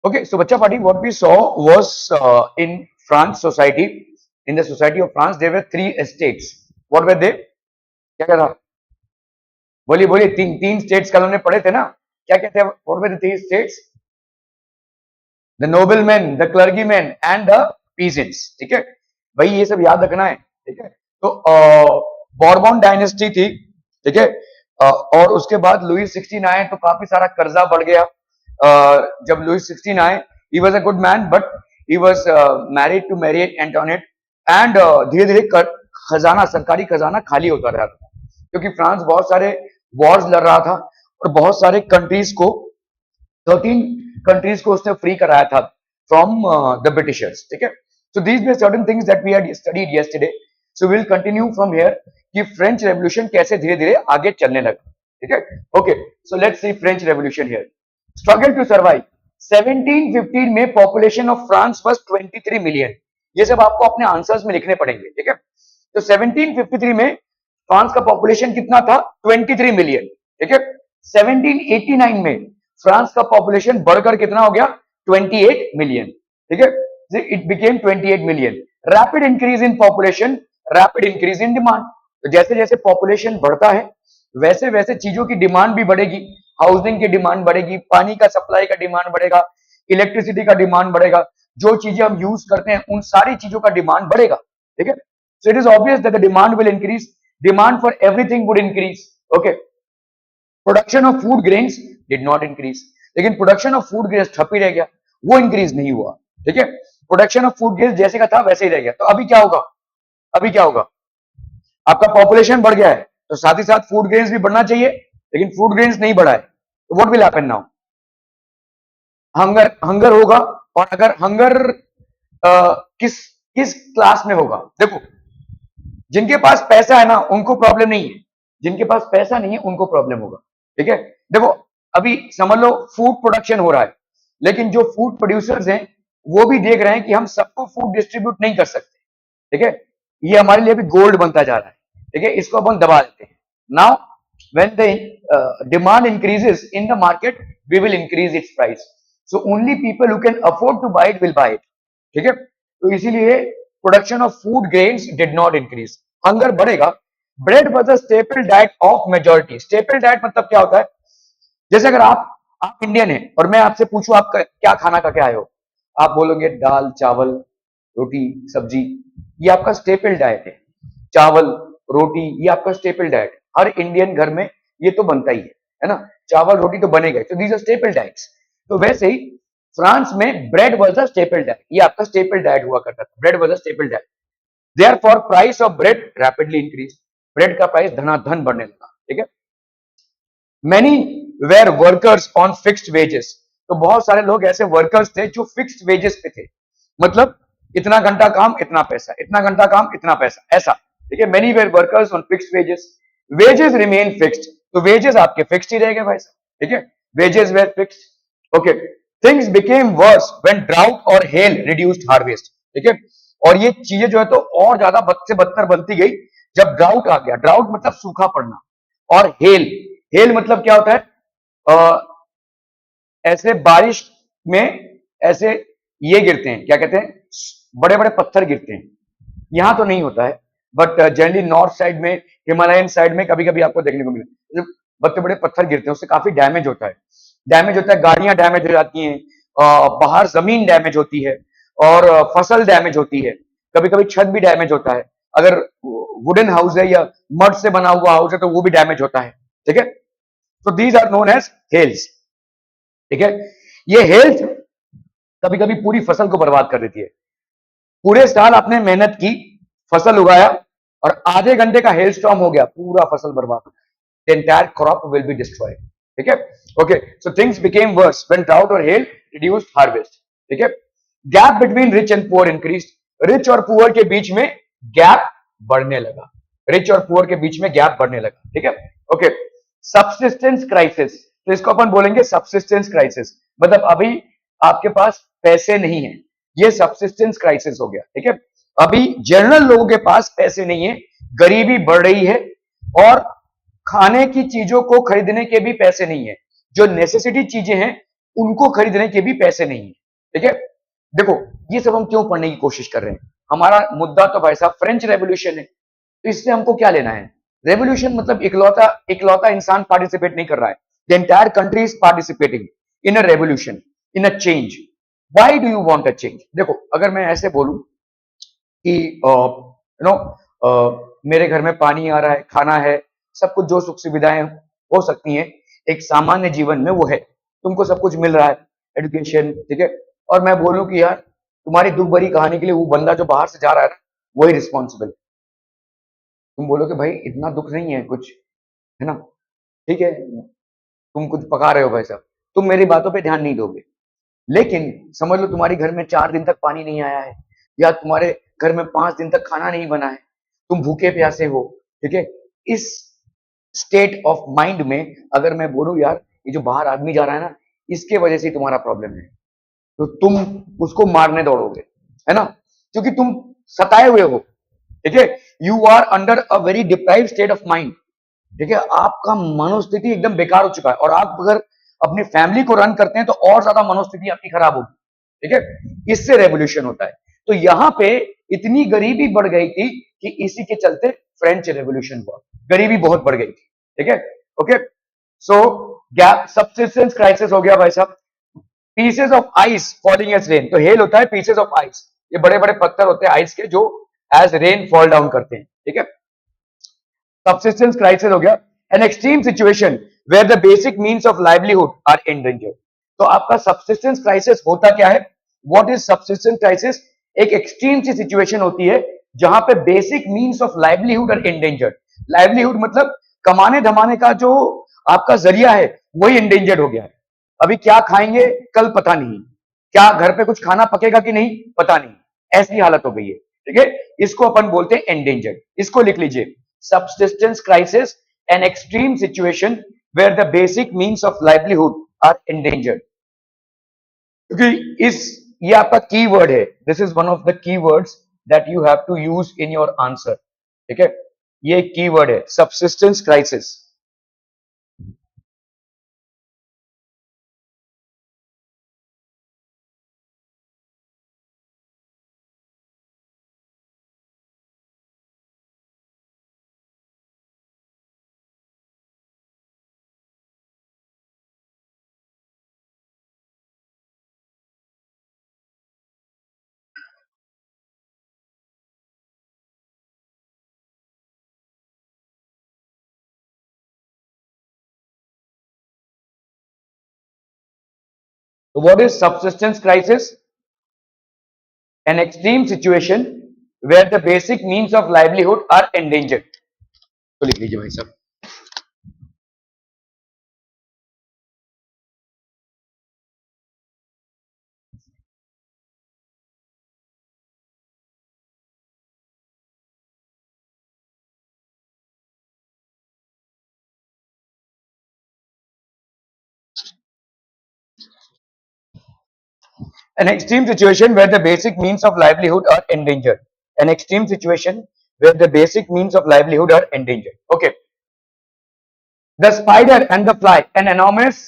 Okay, so Bacha Party, what we saw was in France society, in the society of France, there were three estates. What were they? क्या क्या था? बोलिए बोलिए, तीन तीन states कल हमने पढ़े थे ना, क्या क्या थे? What were the three states? The noblemen, the clergymen and the peasants. ठीक है भाई, ये सब याद रखना है. ठीक है, तो बॉर्बन डायनेस्टी थी. ठीक है, और उसके बाद लुई 16 आए तो काफी सारा कर्जा बढ़ गया. जब लुई 16 आए, he was a good man but he was married to Marie Antoinette and धीरे धीरे खजाना, सरकारी खजाना खाली होता रहा था, क्योंकि फ्रांस बहुत सारे वॉर्स लड़ रहा था और बहुत सारे कंट्रीज को, 13 कंट्रीज को उसने फ्री कराया था फ्रॉम द ब्रिटिशर्स. ठीक है, so these were certain things that we had studied yesterday. So we will continue from here कि फ्रेंच रेवोल्यूशन कैसे धीरे धीरे आगे चलने लगा. ठीक है, okay, so let's see French revolution here. Struggle to survive. 1715 में population of France was 23 million. ये सब आपको अपने आंसर्स में लिखने पड़ेंगे. ठीक है, तो 1753 में फ्रांस का पॉपुलेशन कितना था? 23 मिलियन. ठीक है, 1789 में फ्रांस का पॉपुलेशन बढ़कर कितना हो गया? 28 मिलियन. ठीक है, it became 28 million. Rapid increase in population, rapid increase in demand. तो जैसे जैसे पॉपुलेशन बढ़ता है वैसे वैसे चीजों की डिमांड भी बढ़ेगी. हाउसिंग की डिमांड बढ़ेगी, पानी का सप्लाई का डिमांड बढ़ेगा, इलेक्ट्रिसिटी का डिमांड बढ़ेगा, जो चीजें हम यूज करते हैं उन सारी चीजों का डिमांड बढ़ेगा. ठीक है, so it is obvious that the demand will increase. Demand for everything would increase. Okay, production of food grains did not increase. लेकिन प्रोडक्शन ऑफ फूड ग्रेन्स ठप ही रह गया, वो इंक्रीज नहीं हुआ. ठीक है, प्रोडक्शन ऑफ फूड ग्रेन्स जैसे का था वैसे ही रह गया. तो अभी क्या होगा? अभी क्या होगा? आपका पॉपुलेशन बढ़ गया है तो साथ ही साथ फूड ग्रेन्स भी बढ़ना चाहिए, लेकिन फूड ग्रेन्स नहीं बढ़ा है. तो what will happen now? Hunger, hunger होगा. और अगर हंगर किस किस क्लास में होगा? देखो, जिनके पास पैसा है ना उनको प्रॉब्लम नहीं है, जिनके पास पैसा नहीं है उनको प्रॉब्लम होगा. ठीक है, देखो अभी समझ लो फूड प्रोडक्शन हो रहा है, लेकिन जो फूड प्रोड्यूसर्स हैं वो भी देख रहे हैं कि हम सबको फूड डिस्ट्रीब्यूट नहीं कर सकते. ठीक है, ये हमारे लिए भी गोल्ड बनता जा रहा है. ठीक है, इसको अपन दबा देते हैं. Now when the demand increases in the market, we will increase its price. So only people who can afford to buy it will buy it. ठीक है, तो इसीलिए production of food grains did not increase. Hunger बढ़ेगा. Bread was the staple diet of majority. Staple diet मतलब क्या होता है? जैसे अगर आप इंडियन है और मैं आपसे पूछूं आप क्या खाना का क्या आए हो, आप बोलोगे दाल चावल रोटी सब्जी. ये आपका स्टेपल डाइट है. चावल रोटी ये आपका स्टेपल डाइट. हर इंडियन घर में ये तो बनता ही है ना, चावल रोटी तो बनेगा. तो दीज आर स्टेपल डाइट्स. तो वैसे ही फ्रांस में bread was a staple diet. ये आपका स्टेपल डाइट हुआ करता था. Bread was a staple diet. Therefore price of bread rapidly increase. Bread का प्राइस धनाधन बढ़ने लगा. ठीक है, many were workers on fixed wages. तो बहुत सारे लोग ऐसे वर्कर्स थे जो फिक्स्ड वेजेस पे थे, मतलब इतना घंटा काम इतना पैसा, इतना घंटा काम इतना पैसा, ऐसा. ठीक है, many were workers on fixed wages. Wages remain fixed. तो वेजेस आपके फिक्स्ड ही रह गए भाई साहब. ठीक है, wages were fixed. Okay, things became worse when drought और हेल रिड्यूस्ड हार्वेस्ट. ठीक है, और ये चीजें जो है तो और ज्यादा बद से बदतर बनती गई जब ड्राउट आ गया. ड्राउट मतलब सूखा पड़ना. और हेल, हेल मतलब क्या होता है? ऐसे बारिश में ऐसे ये गिरते हैं, क्या कहते हैं, बड़े बड़े पत्थर गिरते हैं. यहां तो नहीं होता है बट जनरली नॉर्थ साइड में, हिमालयन साइड में कभी कभी आपको देखने को मिलता है. बड़े बड़े पत्थर गिरते हैं, उससे काफी डैमेज होता है. डैमेज होता है, गाड़ियां डैमेज हो जाती हैं, बाहर जमीन डैमेज होती है और फसल डैमेज होती है. कभी कभी छत भी डैमेज होता है. अगर वुडन हाउस है या मड से बना हुआ हाउस है तो वो भी डैमेज होता है. ठीक है, तो दीज आर नोन एज हेल्स. ठीक है, ये हेल्थ कभी कभी पूरी फसल को बर्बाद कर देती है. पूरे साल आपने मेहनत की, फसल उगाया और आधे घंटे का हेल स्टॉर्म हो गया, पूरा फसल बर्बाद. The entire crop will be destroyed. ठीक है, okay, so things became worse when drought और हेल रिड्यूस्ड हार्वेस्ट. ठीक है, gap between rich and poor increased. Rich और पुअर के बीच में गैप बढ़ने लगा. रिच और पुअर के बीच में गैप बढ़ने लगा. ठीक है, ओके, सबसिस्टेंस क्राइसिस. तो इसको अपन बोलेंगे सबसिस्टेंस क्राइसिस. मतलब अभी आपके पास पैसे नहीं है, ये सबसिस्टेंस क्राइसिस हो गया. ठीक है, अभी जनरल लोगों के पास पैसे नहीं है, गरीबी बढ़ रही है और खाने की चीजों को खरीदने के भी पैसे नहीं है. जो नेसेसिटी चीजें हैं उनको खरीदने के भी पैसे नहीं है। ठीक है, देखो ये सब हम क्यों पढ़ने की कोशिश कर रहे हैं? हमारा मुद्दा तो भाई साहब फ्रेंच रेवोल्यूशन है, तो इससे हमको क्या लेना है? रेवोल्यूशन मतलब इकलौता इकलौता इंसान पार्टिसिपेट नहीं कर रहा है, the entire country is participating in a revolution, in a change. Why do you want a change? देखो अगर मैं ऐसे बोलूं कि यू नो मेरे घर में पानी आ रहा है, खाना है, सब कुछ जो सुख सुविधाएं हो सकती हैं एक सामान्य जीवन में वो है, तुमको सब कुछ मिल रहा है, एजुकेशन, ठीक है, और मैं बोलूं कि यार तुम्हारी दुख भरी कहानी के लिए वो बंदा जो बाहर से जा रहा है ना वही रिस्पॉन्सिबल। तुम बोलोगे भाई इतना दुख नहीं है कुछ, है ना, ठीक है, तुम कुछ पका रहे हो भाई साहब, तुम मेरी बातों पे ध्यान नहीं दोगे। लेकिन समझ लो तुम्हारे घर में 4 दिन तक पानी नहीं आया है, या तुम्हारे घर में 5 दिन तक खाना नहीं बना है, तुम भूखे प्यासे हो, ठीक है, इस स्टेट ऑफ माइंड में अगर मैं बोलूं यार ये जो बाहर आदमी जा रहा है ना इसके वजह से तुम्हारा प्रॉब्लम है, तो तुम उसको मारने दौड़ोगे, है ना, क्योंकि तुम सताए हुए हो। ठीक है, you are under a very deprive state of mind. ठीक है, आपका मनोस्थिति एकदम बेकार हो चुका है, और आप अगर अपनी फैमिली को रन करते हैं तो और ज्यादा मनोस्थिति आपकी खराब होगी। ठीक है, इससे रेवोल्यूशन होता है। तो यहां पे इतनी गरीबी बढ़ गई थी कि इसी के चलते फ्रेंच रेवोल्यूशन हुआ, गरीबी बहुत बढ़ गई थी। ठीक है, ओके, सो गैप सब्सिस्टेंस क्राइसिस हो गया भाई साहब। Pieces of ice falling edge rain, तो हेल होता है पीसेस ऑफ आइस, ये बड़े बड़े पत्थर होते हैं आइस के जो एज रेन फॉल डाउन करते हैं। ठीक है, subsistence crisis हो गया, an extreme situation where the basic means of livelihood are endangered। तो आपका subsistence crisis होता क्या है? What is subsistence crisis? एक extreme सी situation होती है जहां पे basic means of livelihood are endangered। livelihood मतलब कमाने धमाने का जो आपका जरिया है वही endangered हो गया है। अभी क्या खाएंगे कल पता नहीं, क्या घर पे कुछ खाना पकेगा कि नहीं पता नहीं, ऐसी हालत हो गई है। ठीक है, इसको अपन बोलते हैं एंडेंजर्ड। इसको लिख लीजिए, subsistence crisis, an extreme situation where the basic means of livelihood are endangered। क्योंकि इस ये आपका की वर्ड है, this is one of the key words that you have to use in your answer. ठीक है, ये की वर्ड है subsistence crisis. So what is subsistence crisis? An extreme situation where the basic means of livelihood are endangered। तो लिख लीजिए भाई साहब। An extreme situation where the basic means of livelihood are endangered। An extreme situation where the basic means of livelihood are endangered। Okay, the spider and the fly an enormous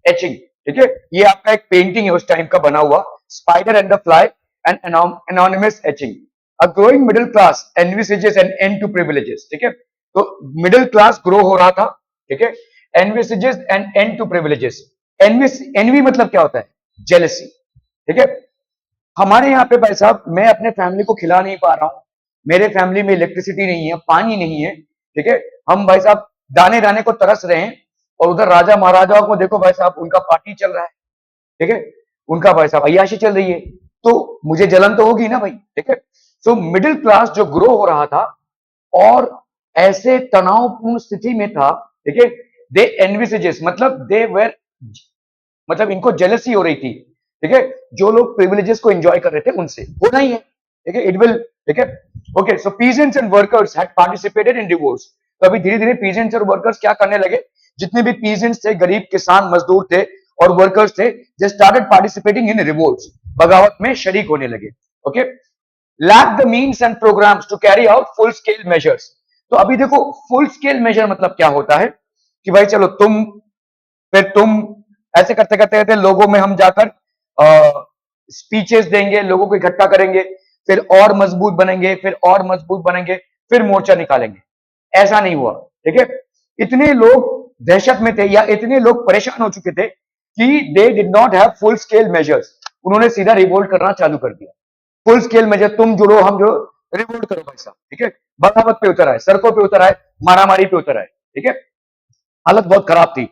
etching. ठीक है, ये आपका एक painting है उस time का बना हुआ, spider and the fly and enormous etching. A growing middle class envisages an end to privileges. ठीक है, तो मिडिल क्लास ग्रो हो रहा था, ठीक है, envisages an end to privileges. Envy मतलब क्या होता है? जेलसी। ठीक है, हमारे यहाँ पे भाई साहब मैं अपने फैमिली को खिला नहीं पा रहा हूँ, मेरे फैमिली में इलेक्ट्रिसिटी नहीं है, पानी नहीं है, ठीक है, हम भाई साहब दाने दाने को तरस रहे हैं, और उधर राजा महाराजाओं को देखो भाई साहब उनका पार्टी चल रहा है, ठीक है, उनका भाई साहब अय्याशी चल रही है, तो मुझे जलन तो होगी ना भाई। ठीक है, सो मिडिल क्लास जो ग्रो हो रहा था और ऐसे तनावपूर्ण स्थिति में था, ठीक है, दे एनविसेजेस मतलब दे वेर मतलब इनको जेलसी हो रही थी। ठीक है, जो लोग प्रिविलेजेस को एंजॉय कर रहे थे उनसे होना ही है। ठीक है, इट विल, ठीक है, okay, so peasants and workers had participated in revolts. तो अभी धीरे धीरे पीजेंट्स और वर्कर्स क्या करने लगे, जितने भी पीजेंट्स थे, गरीब किसान मजदूर थे और वर्कर्स थे, they started participating in revolts, बगावत में शरीक होने लगे। Okay, lack the means and programmes to carry out full scale measures. तो अभी देखो फुल स्केल मेजर मतलब क्या होता है कि भाई चलो तुम, फिर तुम ऐसे करते करते करते लोगों में हम जाकर स्पीचेस देंगे, लोगों को इकट्ठा करेंगे, फिर और मजबूत बनेंगे, फिर और मजबूत बनेंगे, फिर मोर्चा निकालेंगे। ऐसा नहीं हुआ, ठीक है। इतने लोग दहशत में थे या इतने लोग परेशान हो चुके थे कि they did not have full scale measures. उन्होंने सीधा रिवोल्ट करना चालू कर दिया। फुल स्केल मेजर, तुम जुड़ो हम जो, रिवोल्ट करो भाई साहब, ठीक है। बगावत पे उतर आए, सड़कों पे उतर आए, मारामारी पे उतर आए, ठीक है। हालत बहुत खराब थी।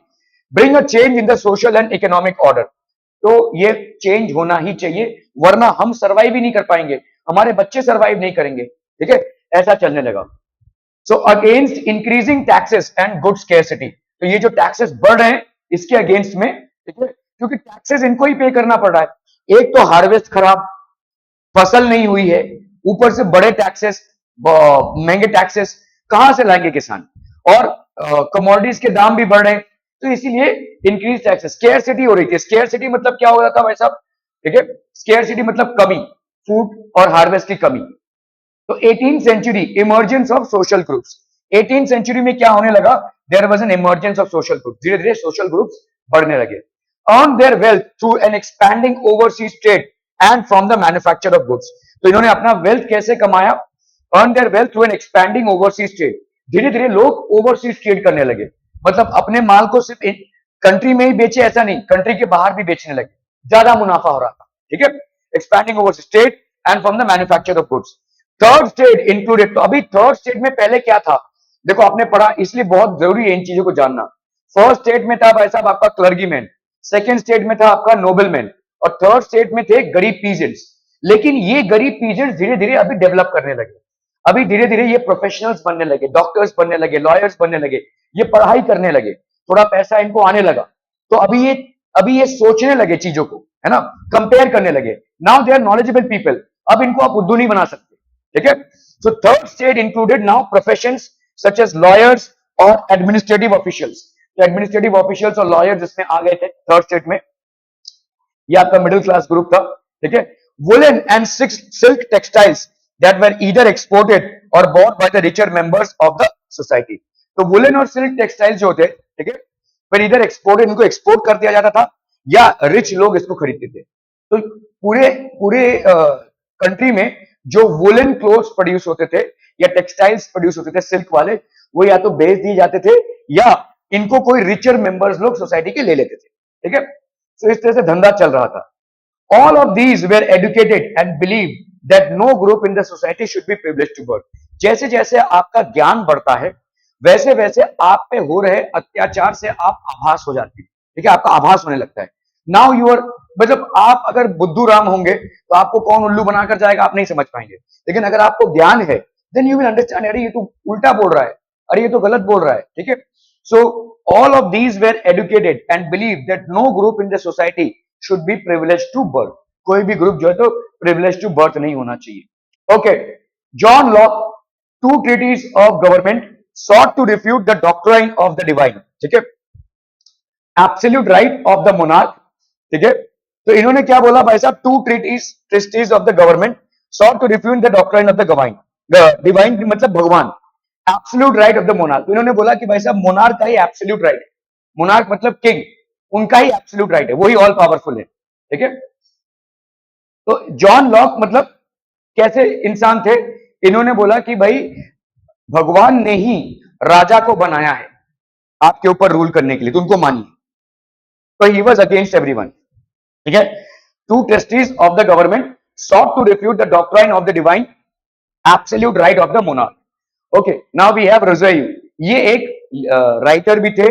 Bring a change in the social and economic order. तो ये चेंज होना ही चाहिए, वरना हम सर्वाइव ही नहीं कर पाएंगे, हमारे बच्चे सर्वाइव नहीं करेंगे, ठीक है। ऐसा चलने लगा। So against increasing taxes and good scarcity, तो ये जो टैक्सेस बढ़ रहे हैं इसके अगेंस्ट में, ठीक है, क्योंकि टैक्सेस इनको ही पे करना पड़ रहा है। एक तो हार्वेस्ट खराब, फसल नहीं हुई है, ऊपर से बड़े टैक्सेस, महंगे टैक्सेस कहां से लाएंगे किसान, और कमोडिटीज के दाम भी बढ़ रहे हैं, तो इसीलिए इंक्रीज टैक्सेस। स्केर्सिटी हो रही थी। स्केर्सिटी मतलब क्या हो रहा था भाई साहब, ठीक है। स्केर्सिटी मतलब कमी, फूड और हार्वेस्ट की कमी। तो 18th century, emergence of social groups. 18th century में क्या होने लगा, there was an emergence of social group. धीरे धीरे सोशल ग्रुप्स बढ़ने लगे। Earn their wealth through an expanding overseas trade and from the manufacture of goods. तो इन्होंने अपना वेल्थ कैसे कमाया, earn their wealth through an expanding overseas trade. धीरे धीरे लोग ओवरसीज ट्रेड करने लगे, मतलब अपने माल को सिर्फ कंट्री में ही बेचे, ऐसा नहीं, कंट्री के बाहर भी बेचने लगे, ज्यादा मुनाफा हो रहा था, ठीक है। Expanding overseas trade and from the manufacture of goods. Third state included. तो अभी थर्ड स्टेट में पहले क्या था, देखो आपने पढ़ा, इसलिए बहुत जरूरी है इन चीजों को जानना। फर्स्ट स्टेट में था भाई साहब आपका क्लर्जीमैन, सेकंड स्टेट में था आपका नोबलमैन, और थर्ड स्टेट में थे गरीब पीजेंट्स। लेकिन ये गरीब पीजेंट्स धीरे धीरे अभी डेवलप करने लगे, अभी धीरे धीरे ये प्रोफेशनल्स बनने लगे, डॉक्टर्स बनने लगे, लॉयर्स बनने लगे, ये पढ़ाई करने लगे, थोड़ा पैसा इनको आने लगा, तो अभी ये सोचने लगे चीजों को, है ना, कंपेयर करने लगे। Now they are knowledgeable people, अब इनको आप उद्दू नहीं बना सकते, ठीक है। So third state included now professions such as lawyers और एडमिनिस्ट्रेटिव ऑफिशियल्स। तो एडमिनिस्ट्रेटिव ऑफिशियल्स और लॉयर्स इसमें आ गए थे थर्ड स्टेट में। ये आपका मिडिल क्लास ग्रुप था, ठीक है। Woollen and silk textiles that were either exported और bought by the richer members of the society. तो वुलन और सिल्क टेक्सटाइल्स जो थे, ठीक है, फिर इधर एक्सपोर्टेड, इनको एक्सपोर्ट कर दिया जाता था या रिच लोग इसको खरीदते थे। तो पूरे पूरे कंट्री में जो वुलन क्लोथ्स प्रोड्यूस होते थे या टेक्सटाइल्स प्रोड्यूस होते थे सिल्क वाले, वो या तो बेच दिए जाते थे या इनको कोई रिचर मेंबर्स लोग सोसाइटी के ले लेते थे, ठीक है। तो इस तरह से धंधा चल रहा था। All of these were educated and believed that no group in the society should be privileged to birth. जैसे जैसे आपका ज्ञान बढ़ता है, वैसे वैसे आप पे हो रहे अत्याचार से आप आभास हो जाते हैं, ठीक है, आपका आभास होने लगता है। नाउ यूर, मतलब आप अगर बुद्धू राम होंगे तो आपको कौन उल्लू बनाकर जाएगा आप नहीं समझ पाएंगे, लेकिन अगर आपको ज्ञान है देन यू विल अंडरस्टैंड, अरे ये तो उल्टा बोल रहा है, अरे ये तो गलत बोल रहा है, ठीक है। So all of these were educated and believe that no group in the society should be privilege to birth. कोई भी ग्रुप जो है तो प्रिविलेज टू बर्थ नहीं होना चाहिए। Okay, John Locke, two treaties of government sought to refute the doctrine of the divine, ठीक है, absolute right of the monarch, ठीक है। तो इन्होंने क्या बोला भाई साहब, two treaties of the government sought to refute the doctrine of the divine मतलब भगवान, absolute right of the monarch. तो इन्होंने बोला कि भाई साहब मोनार्क का ही एब्सोल्यूट राइट है, मोनार्क मतलब किंग, उनका ही एब्सोल्यूट राइट है, वही ऑल पावरफुल है, ठीक है। तो जॉन लॉक मतलब कैसे इंसान थे, इन्होंने बोला कि भाई भगवान ने ही राजा को बनाया है आपके ऊपर रूल करने के लिए, तो उनको मानिए। तो ही वाज अगेंस्ट एवरीवन, ठीक है। Two trustees of the government sought to refute the doctrine of the divine absolute right of the monarch. Okay, now we have Rousseau. ये एक राइटर भी थे,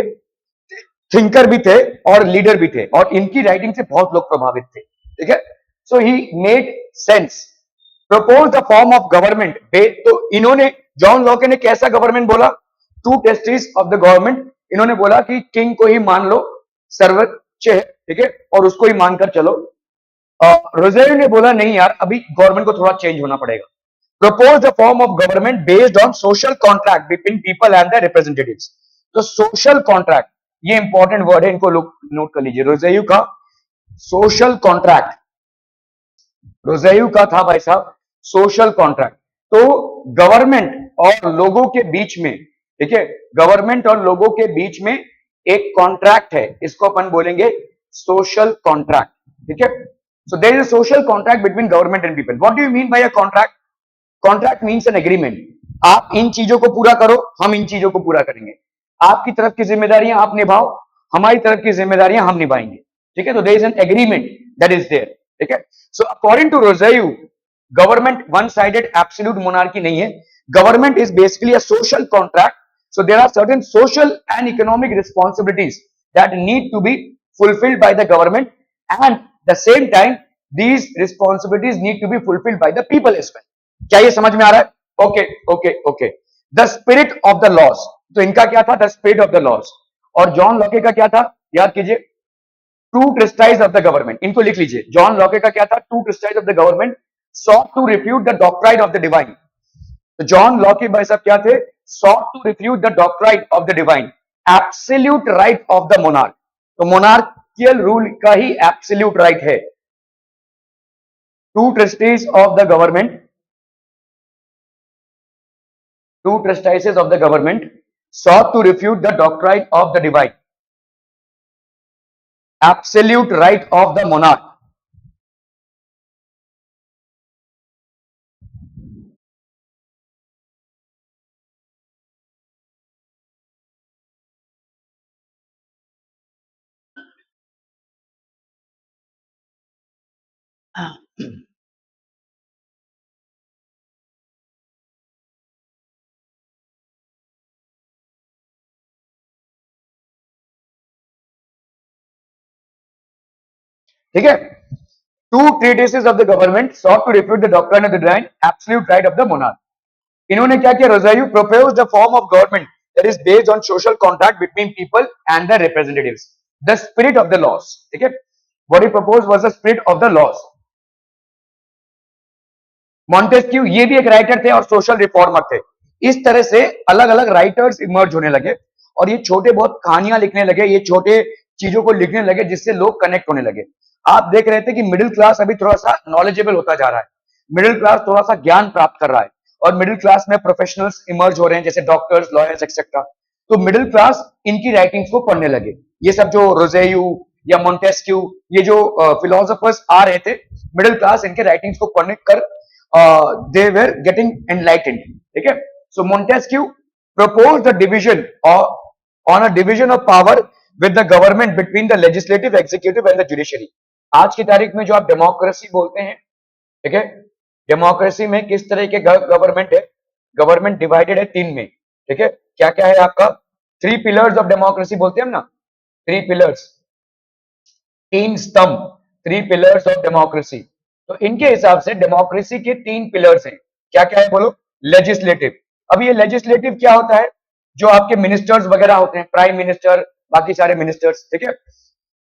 थिंकर भी थे और लीडर भी थे, और इनकी राइटिंग से बहुत लोग प्रभावित थे, ठीक है। So he made sense, propose the form of government. तो इन्होंने, जॉन लॉक ने कैसा गवर्नमेंट बोला, two treatises of the government, इन्होंने बोला कि किंग को ही मान लो, सर्वोच्च है, ठीक है, और उसको ही मानकर चलो। रोज़ेयू ने बोला नहीं यार, अभी गवर्नमेंट को थोड़ा चेंज होना पड़ेगा। Propose the form of government based on social contract between people and the representatives. तो सोशल कॉन्ट्रैक्ट, ये इंपॉर्टेंट वर्ड है, इनको लोग नोट कर लीजिए। रोज़ेयू का सोशल कॉन्ट्रैक्ट, रोज़ेयू का था भाई साहब सोशल कॉन्ट्रैक्ट। तो गवर्नमेंट और लोगों के बीच में, ठीक है, गवर्नमेंट और लोगों के बीच में एक कॉन्ट्रैक्ट है, इसको अपन बोलेंगे social contract. ठीक है? So there is a social contract between government and people. What do you mean by a contract? Contract means an agreement. आप इन चीजों को पूरा करो, हम इन चीजों को पूरा करेंगे. आपकी तरफ की जिम्मेदारियां आप निभाओ, हमारी तरफ की जिम्मेदारियां हम निभाएंगे. ठीक है? तो there is an agreement that is there. ठीक है? So according to Rousseau, government one-sided absolute monarchy नहीं है. Government is basically a social contract. So there are certain social and economic responsibilities that need to be fulfilled by the government, and the same time these responsibilities need to be fulfilled by the people as well. क्या ये समझ में आ रहा है? Okay okay okay. The spirit of the laws. तो इनका क्या था? The spirit of the laws. और जॉन लॉके का क्या था? याद कीजिए, two treatises of the government. इनको लिख लीजिए. जॉन लॉके का क्या था? Two treatises of the government sought to refute the doctrine of the divine. तो जॉन लॉके भाई साहब क्या थे? sought to refute the doctrine of the divine, absolute right of the monarch. तो monarchical rule का ही absolute right है. Two trustees of the government, two trustees of the government sought to refute the doctrine of the divine, absolute right of the monarch. ठीक है? Two treatises of the government sought to refute the doctrine of the divine, absolute right of the monarch. इन्होंने क्या किया? रोज़ायू proposed a form of government that is based on social contract between people and their representatives, the spirit of the laws. ठीक है? What he proposed was the spirit of the laws. Montesquieu ये भी एक writer थे और social reformer थे. इस तरह से अलग अलग राइटर्स इमर्ज होने लगे और ये छोटे बहुत कहानियां लिखने लगे, ये छोटे चीजों को लिखने लगे जिससे लोग कनेक्ट होने लगे. आप देख रहे थे कि मिडिल क्लास अभी थोड़ा सा नॉलेजेबल होता जा रहा है, मिडिल क्लास थोड़ा सा ज्ञान प्राप्त कर रहा है और मिडिल क्लास में प्रोफेशनल्स इमर्ज हो रहे हैं जैसे डॉक्टर्स, लॉयर्स एक्सेट्रा. तो मिडिल क्लास इनकी राइटिंग्स को पढ़ने लगे. ये सब जो रोज़ेयू या मॉन्टेस्क्यू, ये जो फिलोसोफर्स आ रहे थे, मिडिल क्लास इनके राइटिंग्स को पढ़ने कर they were getting enlightened. ठीक है? So Montesquieu proposed a division or on a division of power with the government between the legislative, executive and the judiciary. आज की तारीख में जो आप डेमोक्रेसी बोलते हैं, ठीक है? डेमोक्रेसी में किस तरह के गवर्नमेंट है? गवर्नमेंट डिवाइडेड है तीन में. ठीक है? क्या क्या है आपका? थ्री पिलर्स ऑफ डेमोक्रेसी बोलते हैं हम ना, थ्री पिलर्स, तीन स्तंभ, थ्री पिलर्स ऑफ डेमोक्रेसी. तो इनके हिसाब से डेमोक्रेसी के तीन पिलर्स हैं. क्या क्या है बोलो? लेजिस्लेटिव. अब ये लेजिस्लेटिव क्या होता है? जो आपके मिनिस्टर्स वगैरह होते हैं, प्राइम मिनिस्टर, बाकी सारे मिनिस्टर्स. ठीक है?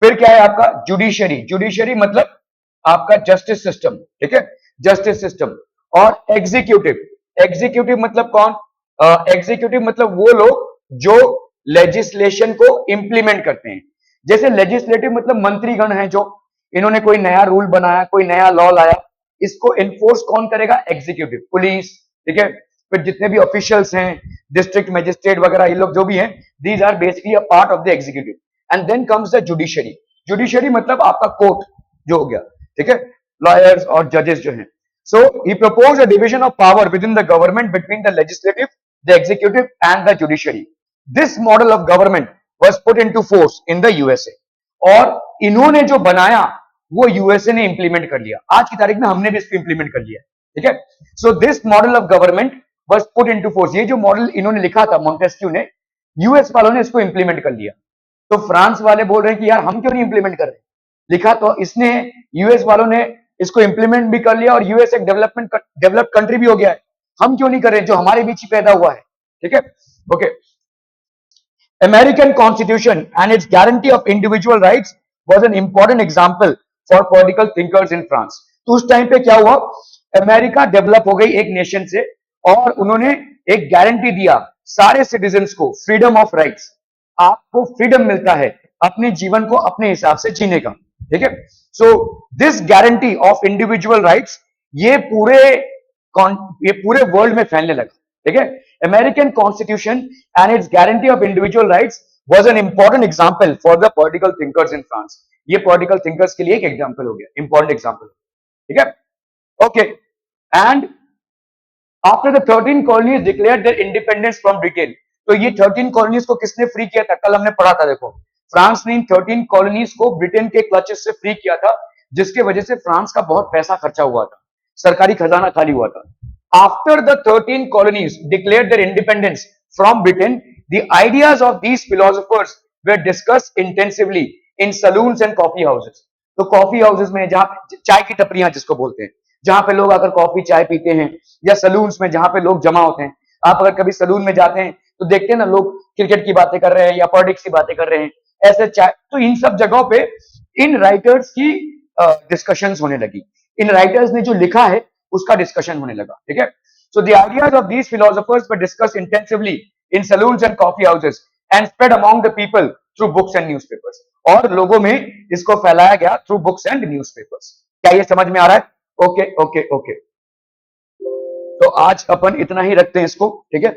फिर क्या है आपका? जुडिशरी. जुडिशरी मतलब आपका जस्टिस सिस्टम. ठीक है? Justice system. और एग्जीक्यूटिव. एग्जीक्यूटिव मतलब कौन? एग्जीक्यूटिव मतलब वो लोग जो लेजिस्लेशन को इंप्लीमेंट करते हैं. जैसे लेजिस्लेटिव मतलब मंत्रीगण हैं, जो इन्होंने कोई नया रूल बनाया, कोई नया लॉ लाया, इसको एनफोर्स कौन करेगा? Executive, police. ठीक है? फिर जितने भी ऑफिशियल्स हैं, डिस्ट्रिक्ट मजिस्ट्रेट वगैरह, ये लोग जो भी हैं, these are basically a part of the executive. And then comes the judiciary. Judiciary मतलब आपका कोर्ट जो हो गया. ठीक है? लॉयर्स और जजेस जो हैं. So he propose a division of power within the government between the legislative, the executive and the judiciary. This model of government was put into force in the USA. और इन्होंने जो बनाया वो USA ने implement कर लिया. आज की तारीख में हमने भी इसको इंप्लीमेंट कर लिया. ठीक है? So this model of government was put into force. ये जो मॉडल इन्होंने लिखा था मॉन्टेस्क्यू ने, यूएस वालों ने इसको इंप्लीमेंट कर लिया. तो फ्रांस वाले बोल रहे हैं कि यार हम क्यों नहीं इंप्लीमेंट कर रहे? लिखा तो इसने, यूएस वालों ने इसको इंप्लीमेंट भी कर लिया और यूएस एक डेवलप्ड कंट्री भी हो गया है. हम क्यों नहीं कर रहे जो हमारे बीच ही पैदा हुआ है? ठीक है? Okay. American Constitution and its guarantee of individual rights was an important example for political thinkers in France. तो उस टाइम पे क्या हुआ? अमेरिका डेवलप हो गई एक नेशन से और उन्होंने एक गारंटी दिया सारे सिटीजन्स को, फ्रीडम ऑफ राइट्स. आपको फ्रीडम मिलता है अपने जीवन को अपने हिसाब से जीने का. ठीक है? So this guarantee of individual rights ये पूरे वर्ल्ड में फैलने लगा. ठीक है? American Constitution and its guarantee of individual rights was an important example for the political thinkers in France. ये political thinkers के लिए एक example हो गया, important example. ठीक है? Okay. And after the 13 colonies declared their independence from Britain, तो ये 13 colonies को किसने फ्री किया था? कल हमने पढ़ा था, देखो फ्रांस ने इन 13 colonies को ब्रिटेन के क्लचेस से फ्री किया था, जिसके वजह से फ्रांस का बहुत पैसा खर्चा हुआ था, सरकारी खजाना खाली हुआ था. After the 13 colonies declared their independence from Britain, the ideas of these philosophers were discussed intensively in saloons and coffee houses. तो कॉफी हाउसेस में, जहां चाय की टपरियां जिसको बोलते हैं, जहां पे लोग आकर कॉफी चाय पीते हैं, या सलून्स में जहां पे लोग जमा होते हैं. आप अगर कभी सलून में जाते हैं तो देखते हैं ना, लोग क्रिकेट की बातें कर रहे हैं या पॉलिटिक्स की बातें कर रहे हैं, ऐसे चाय. तो इन सब जगहों पे इन राइटर्स की डिस्कशंस होने लगी. इन राइटर्स ने जो लिखा है उसका डिस्कशन होने लगा. ठीक है? So the ideas of these philosophers were discussed intensively in saloons and coffee houses and spread among the people through books and newspapers. और लोगों में इसको फैलाया गया through books and newspapers. क्या ये समझ में आ रहा है? Okay okay okay. तो आज अपन इतना ही रखते हैं इसको. ठीक है?